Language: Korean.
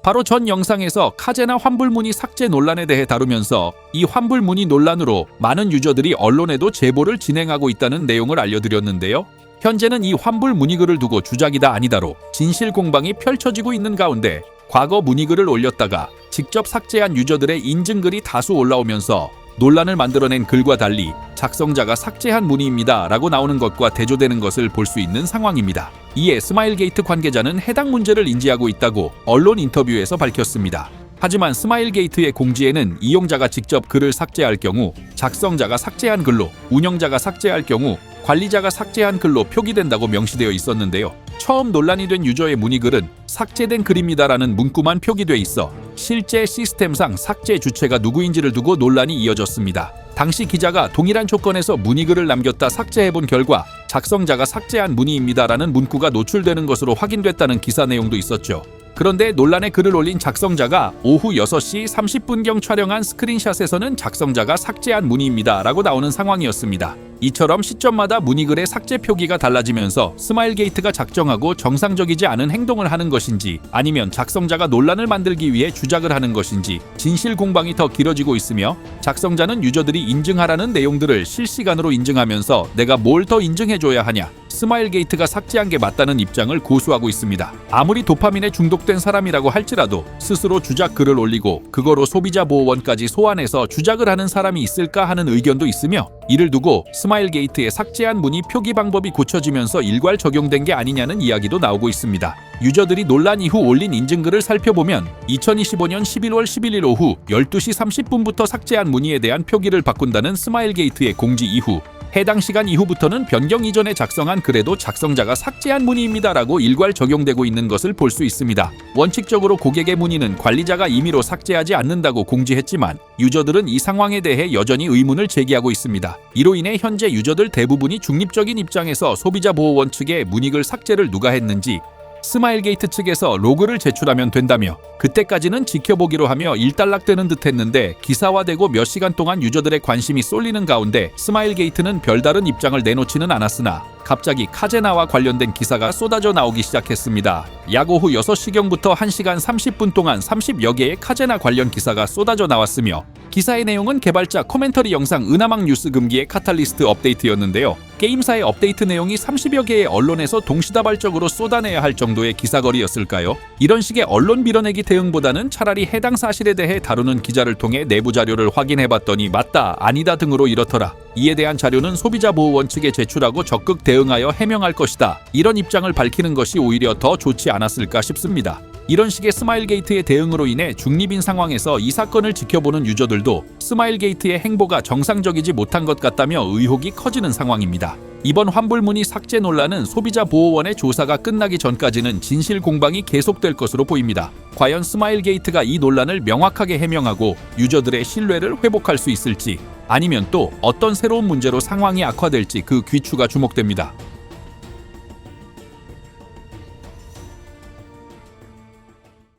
바로 전 영상에서 카제나 환불 문의 삭제 논란에 대해 다루면서 이 환불 문의 논란으로 많은 유저들이 언론에도 제보를 진행하고 있다는 내용을 알려드렸는데요. 현재는 이 환불 문의글을 두고 주작이다 아니다로 진실 공방이 펼쳐지고 있는 가운데 과거 문의글을 올렸다가 직접 삭제한 유저들의 인증글이 다수 올라오면서 논란을 만들어낸 글과 달리 작성자가 삭제한 문의입니다 라고 나오는 것과 대조되는 것을 볼 수 있는 상황입니다. 이에 스마일게이트 관계자는 해당 문제를 인지하고 있다고 언론 인터뷰에서 밝혔습니다. 하지만 스마일게이트의 공지에는 이용자가 직접 글을 삭제할 경우 작성자가 삭제한 글로, 운영자가 삭제할 경우 관리자가 삭제한 글로 표기된다고 명시되어 있었는데요. 처음 논란이 된 유저의 문의글은 삭제된 글입니다라는 문구만 표기돼 있어 실제 시스템상 삭제 주체가 누구인지를 두고 논란이 이어졌습니다. 당시 기자가 동일한 조건에서 문의글을 남겼다 삭제해본 결과 작성자가 삭제한 문의입니다라는 문구가 노출되는 것으로 확인됐다는 기사 내용도 있었죠. 그런데 논란의 글을 올린 작성자가 오후 6시 30분경 촬영한 스크린샷에서는 작성자가 삭제한 문의입니다 라고 나오는 상황이었습니다. 이처럼 시점마다 문의글의 삭제 표기가 달라지면서 스마일게이트가 작정하고 정상적이지 않은 행동을 하는 것인지 아니면 작성자가 논란을 만들기 위해 주작을 하는 것인지 진실 공방이 더 길어지고 있으며 작성자는 유저들이 인증하라는 내용들을 실시간으로 인증하면서 내가 뭘 더 인증해줘야 하냐 스마일게이트가 삭제한 게 맞다는 입장을 고수하고 있습니다. 아무리 도파민에 중독된 사람이라고 할지라도 스스로 주작 글을 올리고 그거로 소비자 보호원까지 소환해서 주작을 하는 사람이 있을까 하는 의견도 있으며 이를 두고 스마일게이트의 삭제한 문의 표기 방법이 고쳐지면서 일괄 적용된 게 아니냐는 이야기도 나오고 있습니다. 유저들이 논란 이후 올린 인증글을 살펴보면 2025년 11월 11일 오후 12시 30분부터 삭제한 문의에 대한 표기를 바꾼다는 스마일게이트의 공지 이후 해당 시간 이후부터는 변경 이전에 작성한 글에도 작성자가 삭제한 문의입니다라고 일괄 적용되고 있는 것을 볼 수 있습니다. 원칙적으로 고객의 문의는 관리자가 임의로 삭제하지 않는다고 공지했지만 유저들은 이 상황에 대해 여전히 의문을 제기하고 있습니다. 이로 인해 현재 유저들 대부분이 중립적인 입장에서 소비자 보호원 측에 문의글 삭제를 누가 했는지 스마일게이트 측에서 로그를 제출하면 된다며 그때까지는 지켜보기로 하며 일단락되는 듯 했는데 기사화되고 몇 시간 동안 유저들의 관심이 쏠리는 가운데 스마일게이트는 별다른 입장을 내놓지는 않았으나 갑자기 카제나와 관련된 기사가 쏟아져 나오기 시작했습니다. 약 오후 6시경부터 1시간 30분 동안 30여 개의 카제나 관련 기사가 쏟아져 나왔으며 기사의 내용은 개발자 코멘터리 영상 은하망 뉴스 금기의 카탈리스트 업데이트였는데요. 게임사의 업데이트 내용이 30여 개의 언론에서 동시다발적으로 쏟아내야 할 정도의 기사거리였을까요? 이런 식의 언론 밀어내기 대응보다는 차라리 해당 사실에 대해 다루는 기자를 통해 내부 자료를 확인해봤더니 맞다, 아니다 등으로 이렇더라. 이에 대한 자료는 소비자 보호원 측에 제출하고 적극 대응하여 해명할 것이다. 이런 입장을 밝히는 것이 오히려 더 좋지 않았을까 싶습니다. 이런 식의 스마일게이트의 대응으로 인해 중립인 상황에서 이 사건을 지켜보는 유저들도 스마일게이트의 행보가 정상적이지 못한 것 같다며 의혹이 커지는 상황입니다. 이번 환불 문의 삭제 논란은 소비자 보호원의 조사가 끝나기 전까지는 진실 공방이 계속될 것으로 보입니다. 과연 스마일게이트가 이 논란을 명확하게 해명하고 유저들의 신뢰를 회복할 수 있을지 아니면 또 어떤 새로운 문제로 상황이 악화될지 그 귀추가 주목됩니다.